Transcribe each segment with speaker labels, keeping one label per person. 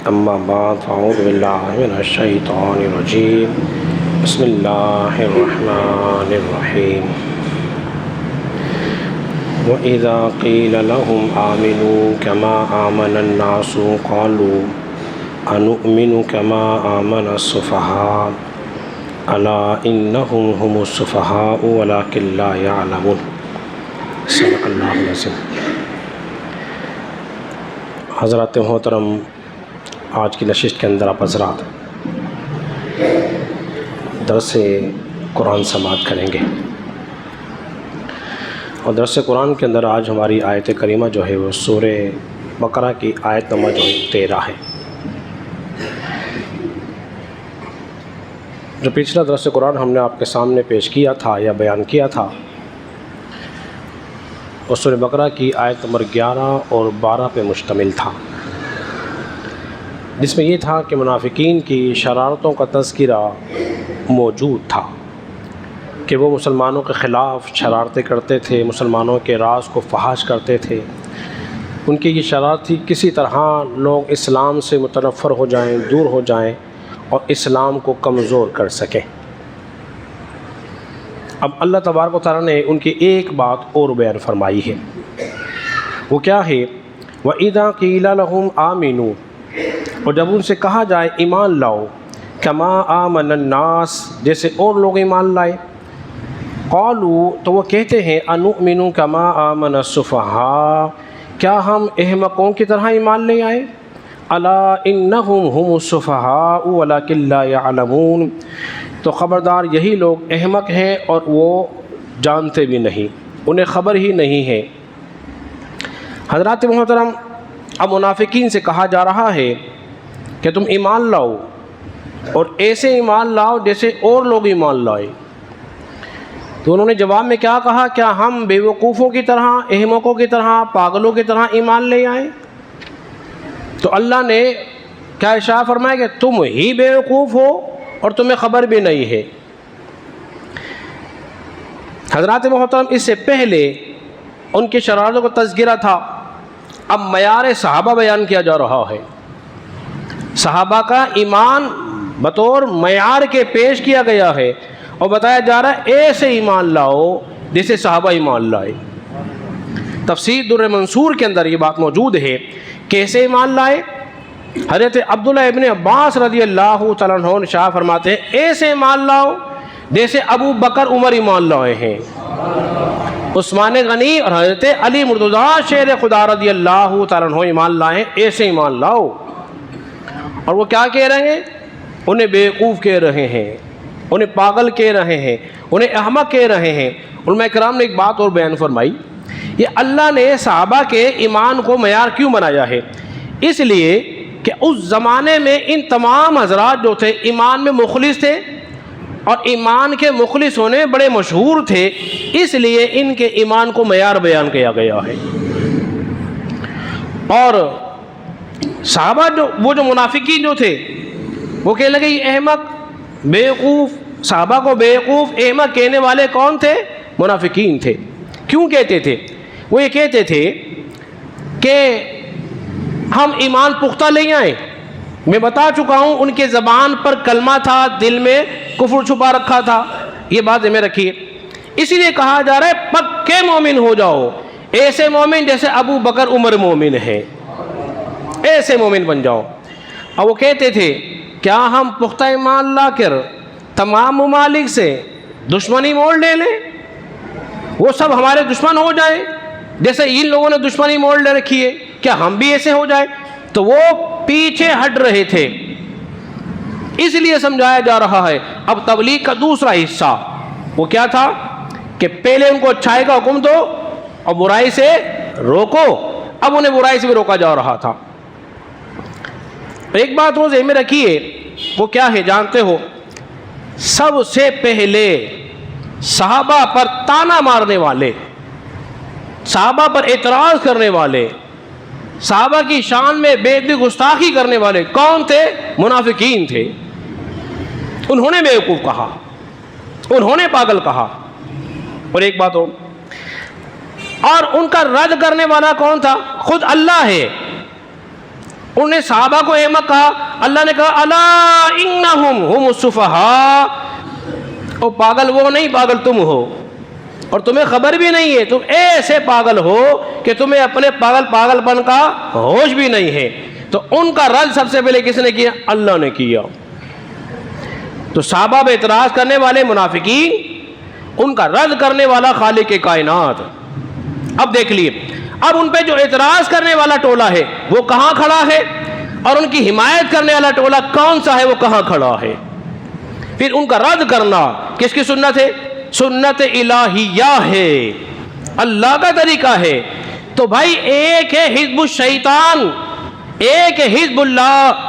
Speaker 1: اما بعد فاعوذ باللہ من الشیطان الرجیم بسم اللہ الرحمن الرحیم وَإِذَا قِيلَ لَهُمْ آمِنُوا كَمَا آمَنَ النَّاسُ قَالُوا أَنُؤْمِنُ كَمَا آمَنَ السُّفَهَاءُ أَلَا إِنَّهُمْ هُمُ السُّفَهَاءُ وَلَكِنْ لَا يَعْلَمُونَ صدق اللہ العظیم۔ حضرات محترم، آج کی نشست کے اندر آپ حضرات درس قرآن سماعت کریں گے، اور درس قرآن کے اندر آج ہماری آیت کریمہ جو ہے وہ سورہ بقرہ کی آیت نمبر جو 13 ہے۔ جو پچھلا درس قرآن ہم نے آپ کے سامنے پیش کیا تھا یا بیان کیا تھا، وہ سورہ بقرہ کی آیت نمبر 11 اور 12 پہ مشتمل تھا، جس میں یہ تھا کہ منافقین کی شرارتوں کا تذکرہ موجود تھا کہ وہ مسلمانوں کے خلاف شرارتیں کرتے تھے، مسلمانوں کے راز کو فحش کرتے تھے۔ ان کی یہ شرارت تھی کسی طرح لوگ اسلام سے متنفر ہو جائیں، دور ہو جائیں اور اسلام کو کمزور کر سکیں۔ اب اللہ تبارک و تعالیٰ نے ان کی ایک بات اور بیان فرمائی ہے، وہ کیا ہے؟ وَإِذَا قِيلَ لَهُمْ آمِنُوا، اور جب ان سے کہا جائے ایمان لاؤ، كَمَا آمَنَ النَّاسِ، جیسے اور لوگ ایمان لائے، قالوا، تو وہ کہتے ہیں أَنُؤْمِنُ كَمَا آمَنَ السُّفَهَاءُ، کیا ہم احمقوں کی طرح ایمان لے آئے؟ أَلَا إِنَّهُمْ هُمُ السُّفَهَاءُ وَلَكِنْ لَا يَعْلَمُونَ، تو خبردار یہی لوگ احمق ہیں اور وہ جانتے بھی نہیں، انہیں خبر ہی نہیں ہے۔ حضرات محترم، اب منافقین سے کہا جا رہا ہے کہ تم ایمان لاؤ، اور ایسے ایمان لاؤ جیسے اور لوگ ایمان لائے۔ تو انہوں نے جواب میں کیا کہا؟ کیا ہم بے وقوفوں کی طرح، احمقوں کی طرح، پاگلوں کی طرح ایمان لے آئیں؟ تو اللہ نے کیا ارشاد فرمایا کہ تم ہی بے وقوف ہو اور تمہیں خبر بھی نہیں ہے۔ حضرات محترم، اس سے پہلے ان کی شرارتوں کا تذکرہ تھا، اب معیار صحابہ بیان کیا جا رہا ہے۔ صحابہ کا ایمان بطور معیار کے پیش کیا گیا ہے اور بتایا جا رہا ہے ایسے ایمان لاؤ جیسے صحابہ ایمان لائے۔ تفسیر در منصور کے اندر یہ بات موجود ہے، کیسے ایمان لائے؟ حضرت عبداللہ ابن عباس رضی اللہ تعالیٰ عنہ ارشاد فرماتے ہیں ایسے ایمان لاؤ جیسے ابو بکر عمر ایمان لائے ہیں، عثمان غنی اور حضرت علی مرتضیٰ شیر خدا رضی اللہ تعالیٰ عنہ ایمان لائے ہیں، ایسے ایمان لاؤ۔ اور وہ کیا کہہ رہے ہیں؟ انہیں بیوقوف کہہ رہے ہیں، انہیں پاگل کہہ رہے ہیں، انہیں احمق کہہ رہے ہیں۔ علماء کرام نے ایک بات اور بیان فرمائی، یہ اللہ نے صحابہ کے ایمان کو معیار کیوں بنایا ہے؟ اس لیے کہ اس زمانے میں ان تمام حضرات جو تھے ایمان میں مخلص تھے، اور ایمان کے مخلص ہونے بڑے مشہور تھے، اس لیے ان کے ایمان کو معیار بیان کیا گیا ہے۔ اور صحابہ وہ جو منافقین جو تھے وہ کہنے لگے یہ احمق، بیوقوف۔ صحابہ کو بیوقوف، احمق کہنے والے کون تھے؟ منافقین تھے۔ کیوں کہتے تھے؟ وہ یہ کہتے تھے کہ ہم ایمان پختہ لے آئیں۔ میں بتا چکا ہوں ان کے زبان پر کلمہ تھا، دل میں کفر چھپا رکھا تھا، یہ بات میں رکھیے۔ اسی لیے کہا جا رہا ہے پکے مومن ہو جاؤ، ایسے مومن جیسے ابو بکر عمر مومن ہیں، ایسے مومن بن جاؤ۔ اور وہ کہتے تھے کیا ہم پختہ ایمان لا کر تمام ممالک سے دشمنی موڑ لے لیں، وہ سب ہمارے دشمن ہو جائیں جیسے ان لوگوں نے دشمنی موڑ لے رکھی ہے، کیا ہم بھی ایسے ہو جائیں؟ تو وہ پیچھے ہٹ رہے تھے، اس لیے سمجھایا جا رہا ہے۔ اب تبلیغ کا دوسرا حصہ وہ کیا تھا کہ پہلے ان کو اچھائی کا حکم دو اور برائی سے روکو، اب انہیں برائی سے بھی روکا جا رہا تھا۔ ایک بات وہ ذہن میں رکھیے، وہ کیا ہے جانتے ہو؟ سب سے پہلے صحابہ پر تانا مارنے والے، صحابہ پر اعتراض کرنے والے، صحابہ کی شان میں بے ادبی گستاخی کرنے والے کون تھے؟ منافقین تھے۔ انہوں نے بیوقوف کہا، انہوں نے پاگل کہا۔ اور ایک بات اور ان کا رد کرنے والا کون تھا؟ خود اللہ ہے۔ انہوں نے صحابہ کو احمق کہا، اللہ نے کہا الا انہم ہم السفہاء، او پاگل وہ نہیں، پاگل تم ہو، اور تمہیں خبر بھی نہیں ہے، تم ایسے پاگل ہو کہ تمہیں اپنے پاگل پن کا ہوش بھی نہیں ہے۔ تو ان کا رد سب سے پہلے کس نے کیا؟ اللہ نے کیا۔ تو صحابہ پہ اعتراض کرنے والے منافقین، ان کا رد کرنے والا خالق کائنات۔ اب دیکھ لیے، اب ان پہ جو اعتراض کرنے والا ٹولہ ہے وہ کہاں کھڑا ہے، اور ان کی حمایت کرنے والا ٹولہ کون سا ہے وہ کہاں کھڑا ہے۔ پھر ان کا رد کرنا کس کی سنت ہے؟ سنت الہیہ ہے، اللہ کا طریقہ ہے۔ تو بھائی ایک ہے حزب الشیطان، ایک ہے حزب اللہ،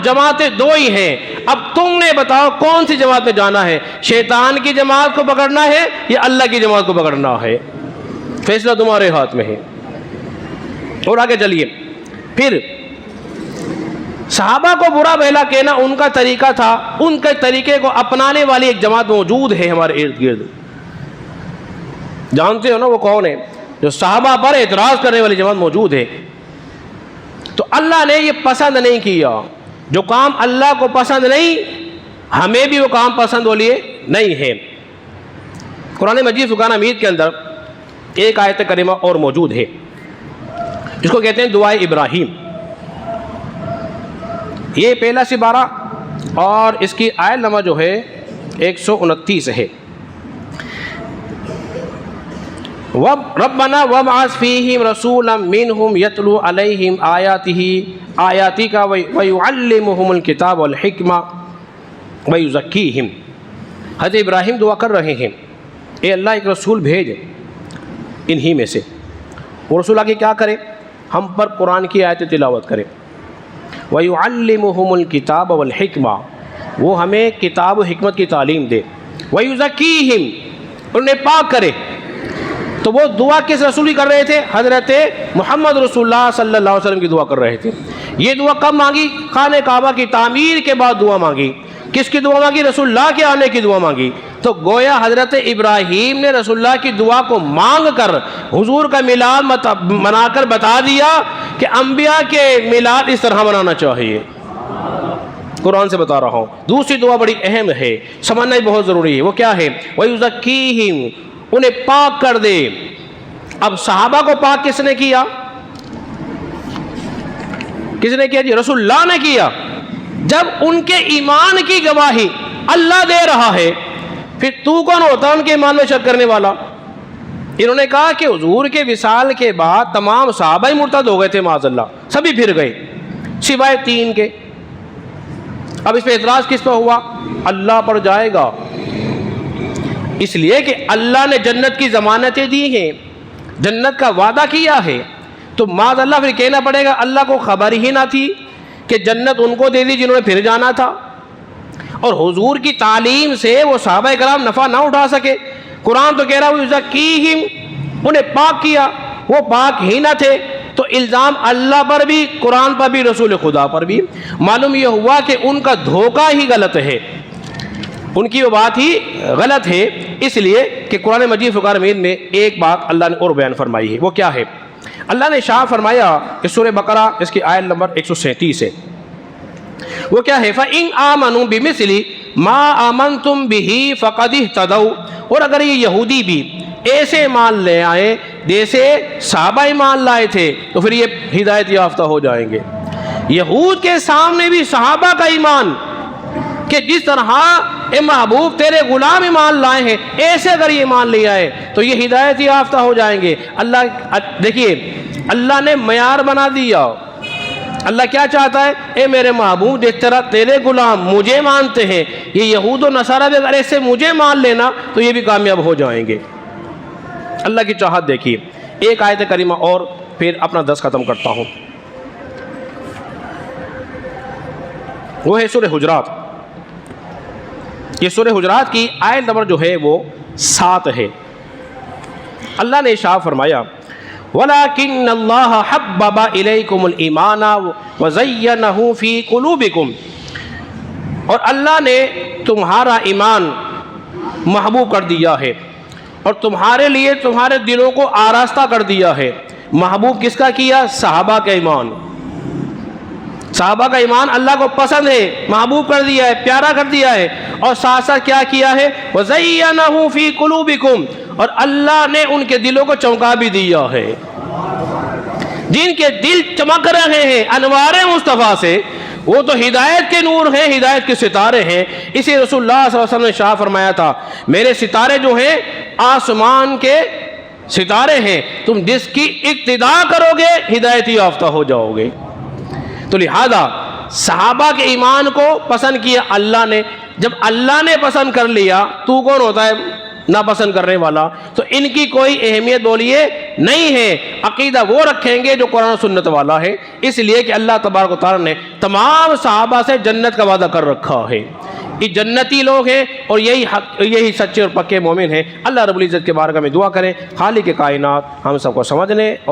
Speaker 1: جماعتیں دو ہی ہیں۔ اب تم نے بتاؤ کون سی جماعت میں جانا ہے؟ شیطان کی جماعت کو پکڑنا ہے یا اللہ کی جماعت کو پکڑنا ہے؟ فیصلہ تمہارے ہاتھ میں ہے۔ اور آگے چلیے، پھر صحابہ کو برا بھلا کہنا ان کا طریقہ تھا، ان کے طریقے کو اپنانے والی ایک جماعت موجود ہے ہمارے ارد گرد۔ جانتے ہو نا وہ کون ہے؟ جو صحابہ پر اعتراض کرنے والی جماعت موجود ہے۔ تو اللہ نے یہ پسند نہیں کیا، جو کام اللہ کو پسند نہیں، ہمیں بھی وہ کام پسند ہو لیے نہیں ہے۔ قرآن مجید فرقان حمید کے اندر ایک آیت کریمہ اور موجود ہے، جس کو کہتے ہیں دعائے ابراہیم۔ یہ پہلا سپارہ اور اس کی آیت نمبر جو ہے 129 ہے۔ ربنا وابعث فیہم رسولا منہم یتلو علیہم آیاتک ویعلمہم الکتاب والحکمہ ویزکیہم۔ حضرت ابراہیم دعا کر رہے ہیں، اے اللہ ایک رسول بھیج انہی میں سے، وہ رسول آگے کیا کرے؟ ہم پر قرآن کی آیت تلاوت کرے، وَيُعَلِّمُهُمُ الْكِتَابَ وَالْحِكْمَةَ، وہ ہمیں کتاب و حکمت کی تعلیم دے، وَيُزَكِّيهِمْ، انہیں پاک کرے۔ تو وہ دعا کس رسول کی کر رہے تھے؟ حضرت محمد رسول اللہ صلی اللہ علیہ وسلم کی دعا کر رہے تھے۔ یہ دعا کب مانگی؟ خانہ کعبہ کی تعمیر کے بعد دعا مانگی۔ کس کی دعا مانگی؟ رسول اللہ کے آنے کی دعا مانگی۔ تو گویا حضرت ابراہیم نے رسول اللہ کی دعا کو مانگ کر حضور کا میلاد منا کر بتا دیا کہ انبیاء کے میلاد اس طرح منانا چاہیے۔ قرآن سے بتا رہا ہوں۔ دوسری دعا بڑی اہم ہے، سمجھنا ہی بہت ضروری ہے، وہ کیا ہے؟ وَيُزَكِّيهِمْ، انہیں پاک کر دے۔ اب صحابہ کو پاک کس نے کیا؟ کس نے کیا جی؟ رسول اللہ نے کیا۔ جب ان کے ایمان کی گواہی اللہ دے رہا ہے، پھر تو کون ہوتا ان کے ایمان میں شک کرنے والا؟ انہوں نے کہا کہ حضور کے وصال کے بعد تمام صحابہ ہی مرتد ہو گئے تھے، معاذ اللہ، سبھی پھر گئے سوائے 3 کے۔ اب اس پہ اعتراض کس پہ ہوا؟ اللہ پر جائے گا، اس لیے کہ اللہ نے جنت کی ضمانتیں دی ہیں، جنت کا وعدہ کیا ہے۔ تو معاذ اللہ پھر کہنا پڑے گا اللہ کو خبر ہی نہ تھی کہ جنت ان کو دے دی جنہوں نے پھر جانا تھا، اور حضور کی تعلیم سے وہ صحابہ کرام نفع نہ اٹھا سکے۔ قرآن تو کہہ رہا ہے یزکیہم، انہیں پاک کیا، وہ پاک ہی نہ تھے۔ تو الزام اللہ پر بھی، قرآن پر بھی، رسول خدا پر بھی۔ معلوم یہ ہوا کہ ان کا دھوکہ ہی غلط ہے، ان کی وہ بات ہی غلط ہے، اس لیے کہ قرآن مجید فرقان حمید میں ایک بات اللہ نے اور بیان فرمائی ہے۔ وہ کیا ہے؟ اللہ نے ارشاد فرمایا کہ سورہ بقرہ اس کی آیت نمبر 137 ہے، وہ کیا ہے؟ فَإِنْ آمَنُوا بِمِثْلِ مَا آمَنْتُمْ بِهِ فَقَدِ اهْتَدَوْا، اور اگر یہ یہودی بھی ایسے ایمان لے آئے جیسے صحابہ ایمان لائے تھے تو پھر یہ ہدایت یافتہ ہو جائیں گے۔ یہود کے سامنے بھی صحابہ کا ایمان کہ جس طرح اے محبوب تیرے غلام ایمان لائے ہیں، ایسے اگر یہ ایمان لے آئے تو یہ ہدایت یافتہ ہو جائیں گے۔ اللہ دیکھیے، اللہ نے معیار بنا دیا۔ اللہ کیا چاہتا ہے؟ اے میرے محبوب جس طرح تیرے غلام مجھے مانتے ہیں، یہ یہود و نصارہ بھی اگر ایسے مجھے مان لینا تو یہ بھی کامیاب ہو جائیں گے۔ اللہ کی چاہت دیکھیے۔ ایک آیت کریمہ اور پھر اپنا درس ختم کرتا ہوں، وہ ہے سورہ حجرات۔ یہ سورہ حجرات کی آیت نمبر جو ہے وہ 7 ہے۔ اللہ نے ارشاد فرمایا وَلَكِنَّ اللَّهَ حَبَّبَ إِلَيْكُمُ الْإِيمَانَ وَزَيَّنَهُ فِي قُلُوبِكُمْ، اور اللہ نے تمہارا ایمان محبوب کر دیا ہے اور تمہارے لیے تمہارے دلوں کو آراستہ کر دیا ہے۔ محبوب کس کا کیا؟ صحابہ کا ایمان۔ صحابہ کا ایمان اللہ کو پسند ہے، محبوب کر دیا ہے، پیارا کر دیا ہے، اور ساتھ ساتھ کیا کیا ہے؟ وَزَيَّنَهُ فِي قُلُوبِكُمْ، اور اللہ نے ان کے دلوں کو چمکا بھی دیا ہے۔ جن کے دل چمک رہے ہیں انوار مصطفیٰ سے، وہ تو ہدایت کے نور ہیں، ہدایت کے ستارے ہیں۔ اسی رسول اللہ صلی اللہ علیہ وسلم نے شاہ فرمایا تھا، میرے ستارے جو ہیں آسمان کے ستارے ہیں، تم جس کی اقتداء کرو گے ہدایت یافتہ ہو جاؤ گے۔ تو لہذا صحابہ کے ایمان کو پسند کیا اللہ نے، جب اللہ نے پسند کر لیا تو کون ہوتا ہے ناپسند کرنے والا؟ تو ان کی کوئی اہمیت بولیے نہیں ہے، عقیدہ وہ رکھیں گے جو قرآن و سنت والا ہے، اس لیے کہ اللہ تبارک و تعالیٰ نے تمام صحابہ سے جنت کا وعدہ کر رکھا ہے۔ یہ جنتی لوگ ہیں اور یہی سچے اور پکے مومن ہیں۔ اللہ رب العزت کے بارگاہ میں دعا کریں خالق کائنات ہم سب کو سمجھنے